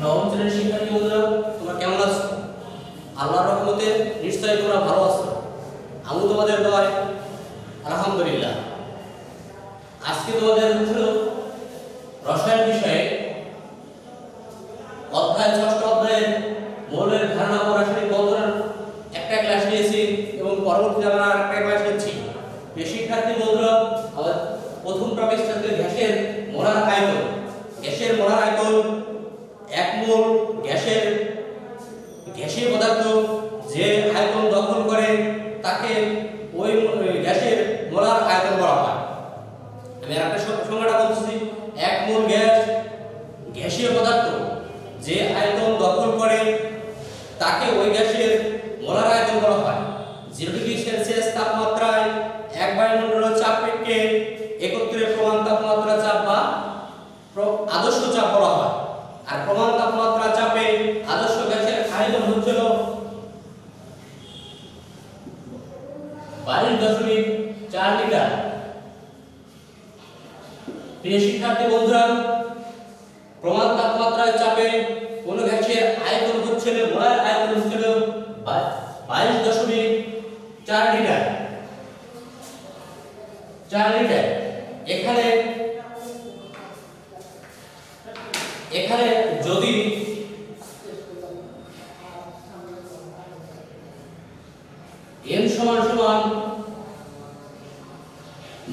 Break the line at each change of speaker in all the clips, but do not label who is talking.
নবম শ্রেণীর শিক্ষার্থী বন্ধুরা, তোমরা কেমন আছো? আল্লাহর রহমতে নিশ্চয়ই তোমরা ভালো আছো। আমি তোমাদের দোয়ায় আলহামদুলিল্লাহ। আজকে তোমাদের হচ্ছিল রসায়ন বিষয়ে অধ্যায় ৬ষ্ঠ অধ্যায়ের মৌলের ধারণা ও রাসায়নিক বন্ধনের একটা ক্লাস নিয়েছি এবং পরবর্তীতে আমরা আরেকটা ক্লাস নিচ্ছি। এই শিক্ষার্থী বন্ধুরা, আমাদের প্রথম টপিক হচ্ছে গ্যাসের মোলার আয়তন। গ্যাসের মোলার আয়তন, এক মোল গ্যাসীয় পদার্থ যে আয়তন দখল করে তাকে ওই গ্যাসের মোলার আয়তন বলা হয়। আমি আরেকটা সংজ্ঞাটা বলছি, এক মোল গ্যাসীয় পদার্থ যে আয়তন দখল করে তাকে ওই গ্যাসের মোলার আয়তন বলা হয়। 0 ডিগ্রি সেলসিয়াস তাপমাত্রায় এক বায়ুমণ্ডলের চাপকে একত্রে প্রমাণ তাপমাত্রা চাপ বা আদর্শ চাপ বলা হয়। আর প্রমাণ তাপমাত্রা চাপে আদর্শ গ্যাসের আয়তন হচ্ছিল 22.4 লিটার। প্রিয় শিক্ষার্থী বন্ধুরা, প্রমাণ তাপমাত্রার চাপে কোন গ্যাসের আয়তন হচ্ছিল, মোলার আয়তন হচ্ছিল 22.4 লিটার। 4 লিটার। এখানে যদি n সমান সমান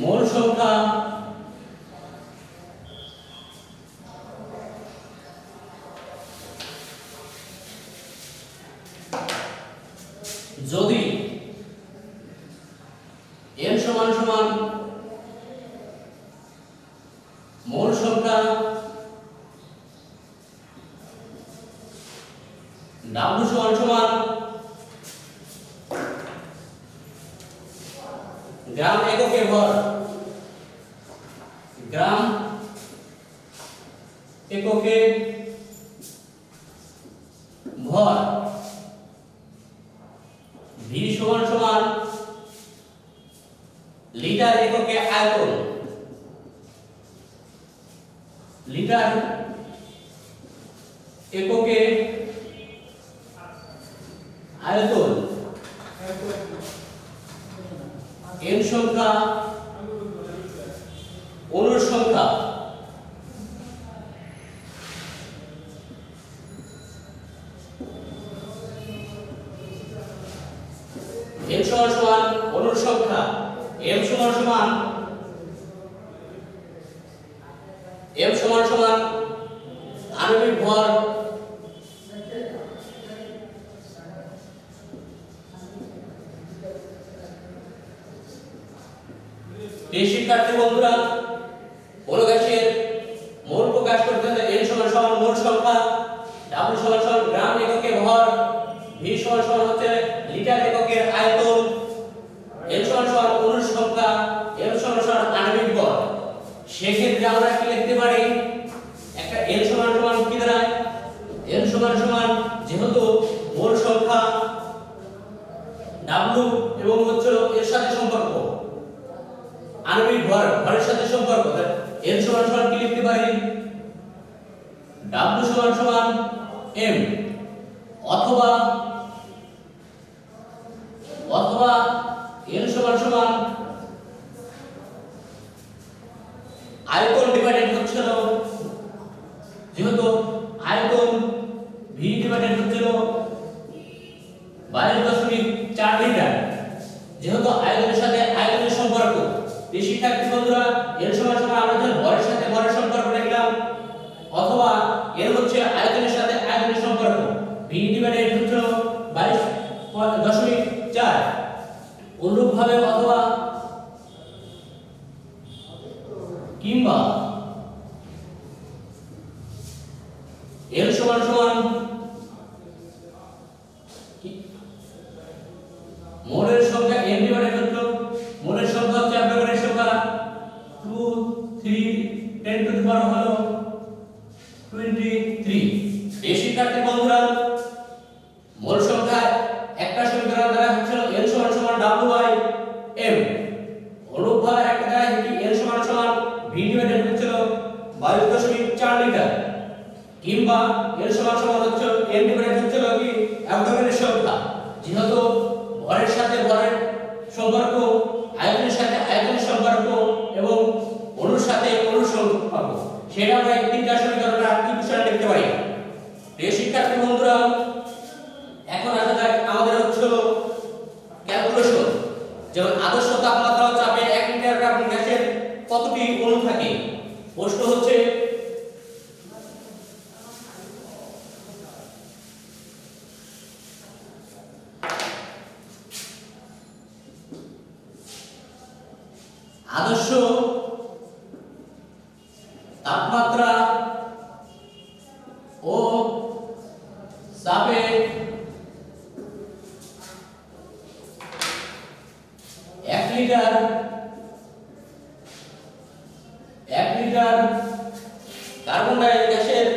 মোল সংখ্যা যদি n সমান সমান মোল সংখ্যা, W সমান সমান গ্রাম এককে ভর, গ্রাম এককে ভর, V সমান সমান লিটার এককে আয়তন, লিটার এককে আয়তন, n সংখ্যা, অণুর সংখ্যা, n সমান সমান অণুর সংখ্যা, m সমান সমান আণবিক ভর, এই শিক্ষার্থী বন্ধুরা, কোন গ্যাসের মোল প্রকাশ করতে হলে n সমান সমান মোল সংখ্যা, W সমান সমান গ্রাম এককে ভর, V সমান সমান হচ্ছে লিটার এককে আয়তন, n সমান সমান অণুর সংখ্যা, m সমান সমান আণবিক ভর। সেক্ষেত্রে আমরা কি লিখতে পারি? একটা n সমান সমান কি দাঁড়ায়? n সমান সমান যেহেতু মোল সংখ্যা W এবং হচ্ছে এর সাথে সম্পর্ক আণবিক ভরের সাথে সম্পর্ক, n সমান সমান কি লিখতে পারি? W সমান সমান m, অথবা n সমান সমান আয়তন ডিভাইডেড হচ্ছিল, যেহেতু আয়তন V ডিভাইডেড হচ্ছিল 22.4 লিটার, যেহেতু আয়তনের সাথে আয়তনের সম্পর্ক। এই শিক্ষার্থী বন্ধুরা, n সমান সমান আমরা যখন ভরের সাথে ভরের সম্পর্ক লিখলাম, অথবা n হচ্ছে আয়তনের সাথে আয়তনের সম্পর্ক, V ডিভাইডেড হচ্ছে 22.4। অনুরূপভাবে অথবা কিংবা n সমান সমান মোলের সংখ্যা n ডিভাইডেড হচ্ছে মোলের সংখ্যা হচ্ছে অ্যাভোগাড্রোর সংখ্যা 2 3 10 টু দি পাওয়ার হলো 23। এই শিক্ষার্থী বন্ধুরা, মোল সংখ্যা একটা সমীকরণ দ্বারা হচ্ছে n সমান সমান W/m, অনুরূপভাবে একটা দ্বারা n সমান সমান V ডিভাইডেড হচ্ছে 22.4 লিটার, কিংবা এর সমান সমান হচ্ছে n ডিভাইডেড হচ্ছে কি অ্যাবডোমেনের সংখ্যা, যেহেতু ভরের সাথে ভরের সম্পর্ক, আয়তনের সাথে আয়তনের সম্পর্ক এবং অণুর সাথে অণুর সম্পর্ক, সেটা আমরা এই তিনটা সমীকরণে ইকুয়েশনে লিখতে পারি। প্রিয় শিক্ষার্থী বন্ধুরা, এখন আসা যাক আমাদের হচ্ছে ক্যালকুলেশন। যেমন আদর্শ তাপমাত্রা ও চাপে 1 লিটার কার্বন গ্যাসের কতটি অণু থাকে। প্রশ্ন হচ্ছে আদর্শ তাপমাত্রা ও চাপে 1 লিটার কার্বন ডাই গ্যাসের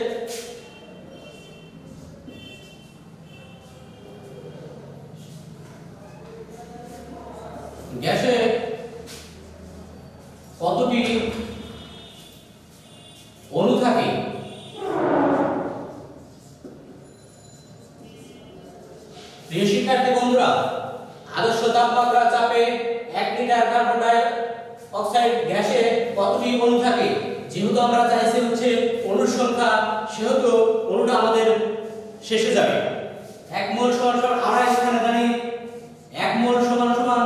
কতটি অণু থাকে। প্রিয় শিক্ষার্থী বন্ধুরা, আদর্শ তাপমাত্রা চাপে 1 লিটার কার্বন ডাই অক্সাইড গ্যাসে কতটি অণু থাকে, যেহেতু আমরা চাইছি হচ্ছে অণুর সংখ্যা, সেহেতু অণুটা আমাদের শেষে যাবে। 1 মোল সমান সমান আমরা এখানে জানি 1 মোল সমান সমান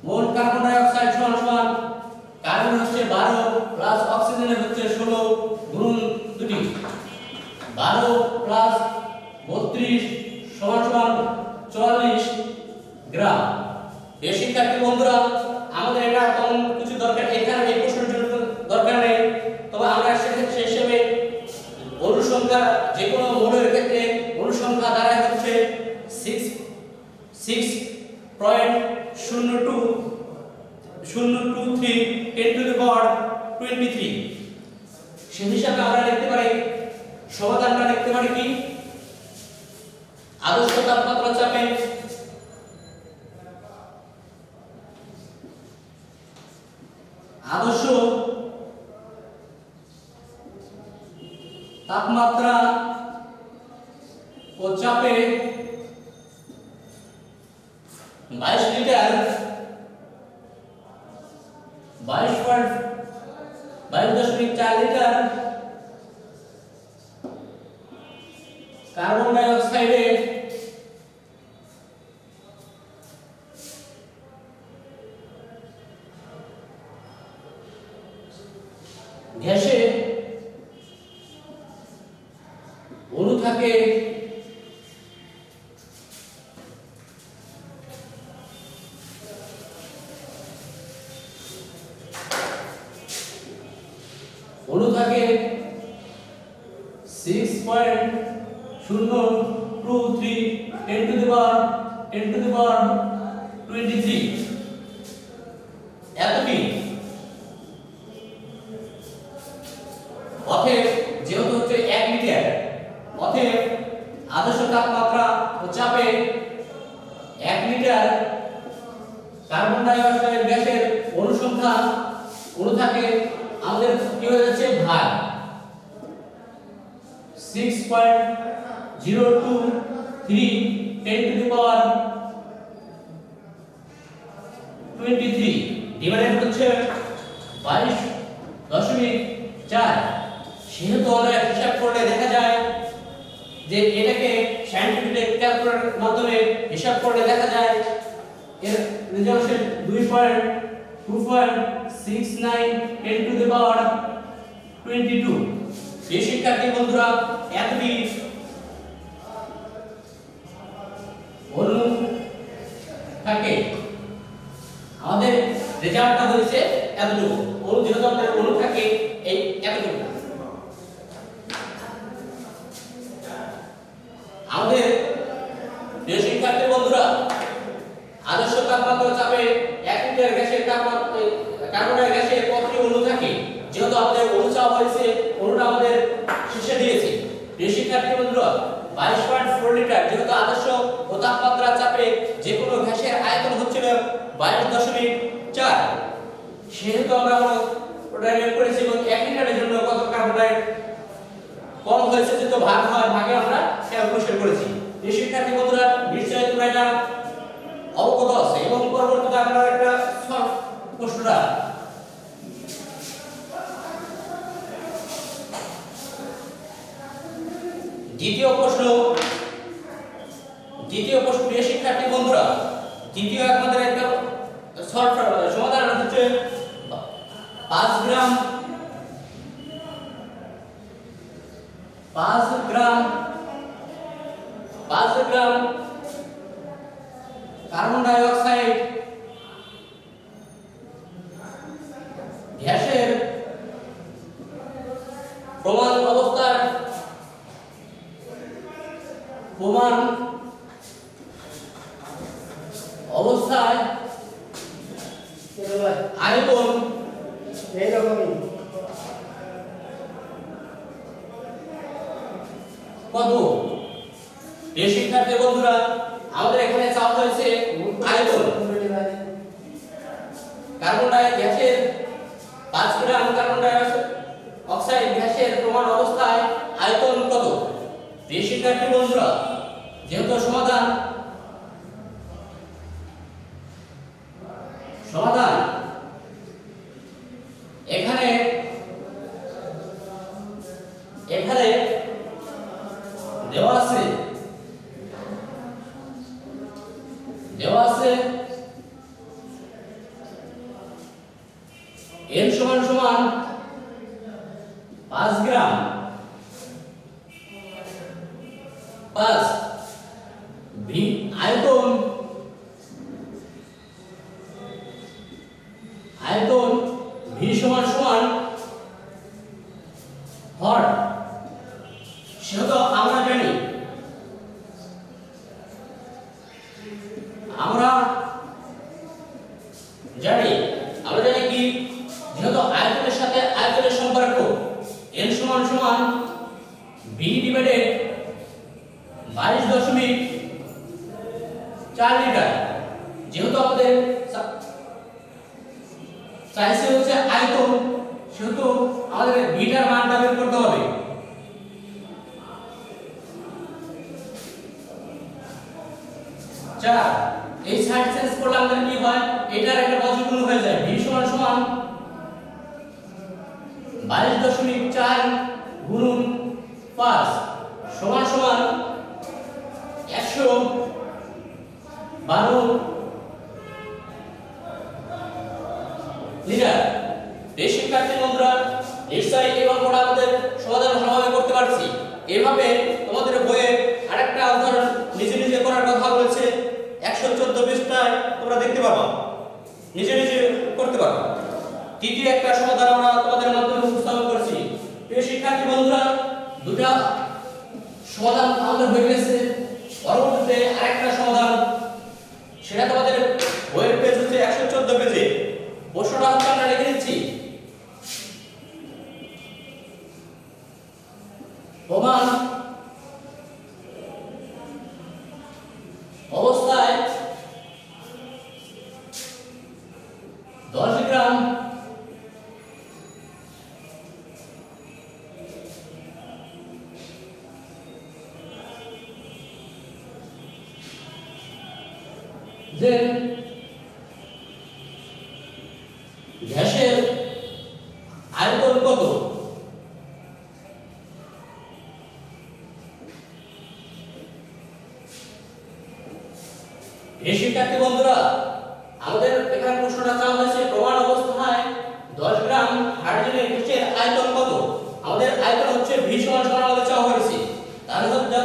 মোল কার্বন ডাই অক্সাইড সমান সমান কার্বন হচ্ছে 12 প্লাস অক্সিজেনের হচ্ছে 16 গুণ 2, 12 প্লাস 32 সমান সমান 44 গ্রাম। এই শিক্ষার্থী বন্ধুরা, আমাদের এটা তেমন কিছু দরকার এখানে এই প্রশ্নের জন্য দরকার নেই, তবে আমরা সেক্ষেত্রে হিসেবে অণু সংখ্যা যে কোনো মৌলের ক্ষেত্রে অণু সংখ্যা দাঁড়ায় হচ্ছে 6.023 10 টু দি পাওয়ার 23। সেই হিসাবে আমরা লিখতে পারি, সমাধানটা লিখতে পারি কি, আদর্শ তাপমাত্রা চাপে আদর্শ তাপমাত্রা ও চাপে 22 লিটার 22.4 লিটার কার্বন ডাই অক্সাইডের গ্যাসে অণু থাকে অণু থাকে 6.023 10 টু দি পাওয়ার 23 এতটি। অতএব যেহেতু হচ্ছে 1 লিটার, অতএব আদর্শ তাপমাত্রা ও চাপে 1 লিটার কার্বন ডাই অক্সাইড গ্যাসের অণু সংখ্যা অণু থাকে আমাদের কি হয়ে যাচ্ছে ভাগ 6.023 10 টু দি পাওয়ার 23 ডিভাইডেড হচ্ছে 22.4। সেহেতু আমরা হিসাব করলে দেখা যায় যে এটাকে সায়েন্টিফিক ক্যালকুলেটরের মাধ্যমে হিসাব করলে দেখা যায় এর রেজাল্ট 2.69 10 টু দি পাওয়ার 22। এই শিক্ষার্থী বন্ধুরা, এতটি অণু থাকে, আমাদের রেজাল্টটা হয়েছে এতটুকু। অণু যেহেতু আমাদের অণু থাকে এই এতটুকু, আমাদের প্রিয় শিক্ষার্থী বন্ধুরা, আদর্শ তাপমাত্রা চাপে 1 লিটার গ্যাসের তাপমাত্রা কার্বন ডাই গ্যাসের কতটি অণু থাকে, যেহেতু আমাদের অণু চাপ হয়েছে, অণুটা আমাদের শেষে দিয়েছে। প্রিয় শিক্ষার্থী বন্ধুরা, 22.4 লিটার, যেহেতু আদর্শ ও তাপমাত্রা চাপে যে কোনো গ্যাসের আয়তন হচ্ছিল 22.4, সেহেতু আমরা ওটা বের করেছি এবং 1 লিটারের জন্য কত কার্বন ডাই কম হয়েছে যত ভাগ হয় ভাগে আমরা ক্যালকুলেশন করেছি। এই শিক্ষার্থী বন্ধুরা নিশ্চয়ই তোমরা এটা অবগত আছে এবং পরবর্তীতে আমরা একটা সলভ প্রশ্নটা দ্বিতীয় প্রশ্ন প্রিয় শিক্ষার্থী বন্ধুরা, দ্বিতীয় আমাদের একটা সলভ সমাধান হচ্ছে 5 গ্রাম কার্বন ডাই অক্সাইড গ্যাসের প্রমাণ অবস্থায় আয়তন
এইরকমই
কত? এই শিক্ষার্থী বন্ধুরা আমাদের এখানে চাওয়া হয়েছে আয়তন। কার্বন ডাই গ্যাসের 5 গ্রাম কার্বন ডাই অক্সাইড গ্যাসের প্রমাণ অবস্থায় আয়তন কত? এই শিক্ষার্থী বন্ধুরা যেহেতু সমাধান এখানে দেওয়া আছে n সমান 5 গ্রাম 5 ভি আয়তন ভি সমান হর। সেহেতু আমরা জানি কি যেহেতু আয়তনের সাথে আয়তনের সম্পর্ক n সমান v ডিভাইডেড 22.4 লিটার। যেহেতু আমাদের চাইছে হচ্ছে আয়তন, সেহেতু আমাদের ভিটার মানটা বের করতে হবে। এই সাইড চেঞ্জ করলে আমাদের কি হয়, এটার একটা পজিটিভ গুণ হয়ে যায়। v সমান 22.4 গুণন 5 সমান 112 লিটার। এই শিক্ষার্থী বন্ধুরা নিশ্চয়ই এই অঙ্কটা আমাদের সমাধান ভালোভাবে করতে পারছি। এইভাবে তোমাদের বইয়ে আরেকটা উদাহরণ নিজে নিজে করার কথা বলেছে, 114 পৃষ্ঠায় তোমরা দেখতে পাবা, নিজে নিজে করতে পারবা। তৃতীয় একটা সমাধান আমরা তোমাদের মাধ্যমে উপস্থাপন করছি। প্রিয় শিক্ষার্থী বন্ধুরা, দুটো সমাধান আমাদের হয়ে গেছে। পরবর্তীতে আরেকটা সমাধান, সেটা তোমাদের বইয়ের পেজ হচ্ছে 114 পেজে। প্রশ্নটা হচ্ছে আমরা লিখে দিচ্ছি, প্রমাণ অবস্থায় 10 গ্রাম গ্যাসের আয়তন কত? এই শিক্ষার্থী বন্ধুরা আমাদের এখানে প্রশ্নটা চাওয়া হয়েছে, প্রমাণ অবস্থায় 10 গ্রাম হাইড্রোজেন গ্যাসের আয়তন কত? আমাদের আয়তন হচ্ছে v সমান আমাদের চাওয়া হয়েছে। তাহলে হচ্ছে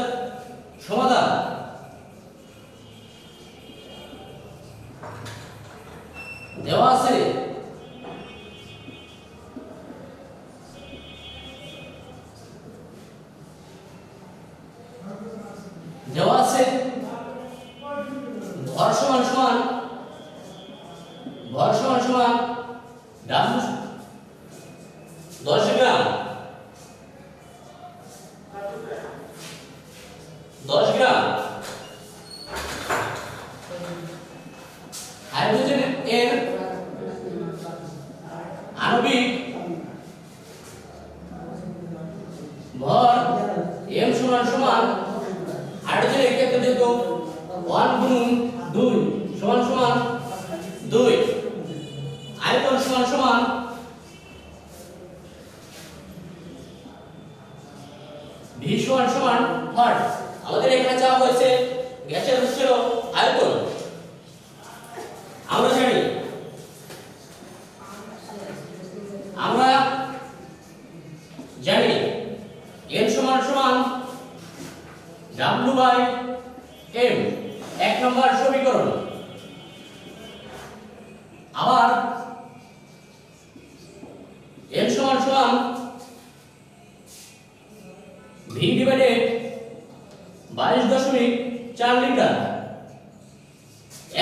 সমাধান দেওয়া আছে ভর সমান W 10 গ্রাম 10 গ্রাম হাইড্রোজেন এর আণবিক সমান হাইড্রোজেনের ক্ষেত্রে যেহেতু 1 গুণন 2 সমান সমান 2, আয়তন সমান সমান V সমান সমান হট। আমাদের এখানে চাওয়া হয়েছে গ্যাসের উৎসের আয়তন। আমরা জানি N সমান সমান W বাই M, এক নম্বর সমীকরণ। আবার N সমান সমান V ডিভাইডেড 22.4 লিটার,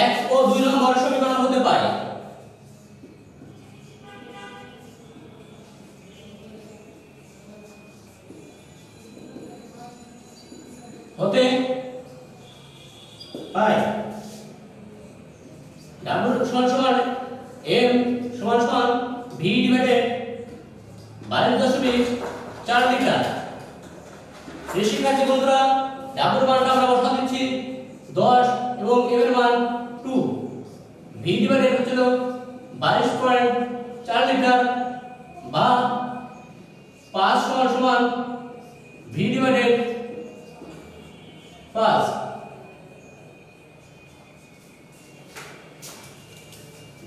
1 ও 2 নম্বর সমীকরণ হতে পারে। হতে পাই W সমান সমান M সমান সমান V ডিভাইডেড 22.4 লিটার। শিক্ষার্থী বন্ধুরা, W এর মানটা আমরা বসা দিচ্ছি 10 এবং M এর মান 2, V ডিভাইডেড হচ্ছে 22.4 লিটার বা 5 সমান সমান V ডিভাইডেড 5।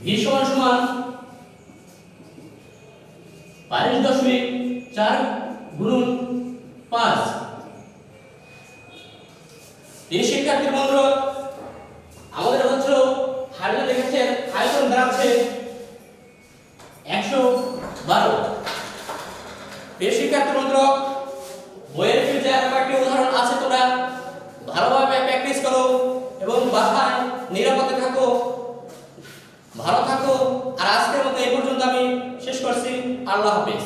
V সমান সমান 22.4 গুণন 5। এই শিক্ষার্থী বন্ধুরা, আমাদের হচ্ছে হাইড্রোজেন গ্যাসের আয়তন দাঁড়াচ্ছে 112। এই শিক্ষার্থী বন্ধুরা, বইয়ের যে কয়েকটি উদাহরণ আছে, তোমরা ভালোভাবে প্র্যাকটিস করো এবং বাসায় নিরাপদে থাকো, ভালো থাকো। আর আজকের মতো এই পর্যন্ত আমি শেষ করছি। আল্লাহ হাফেজ।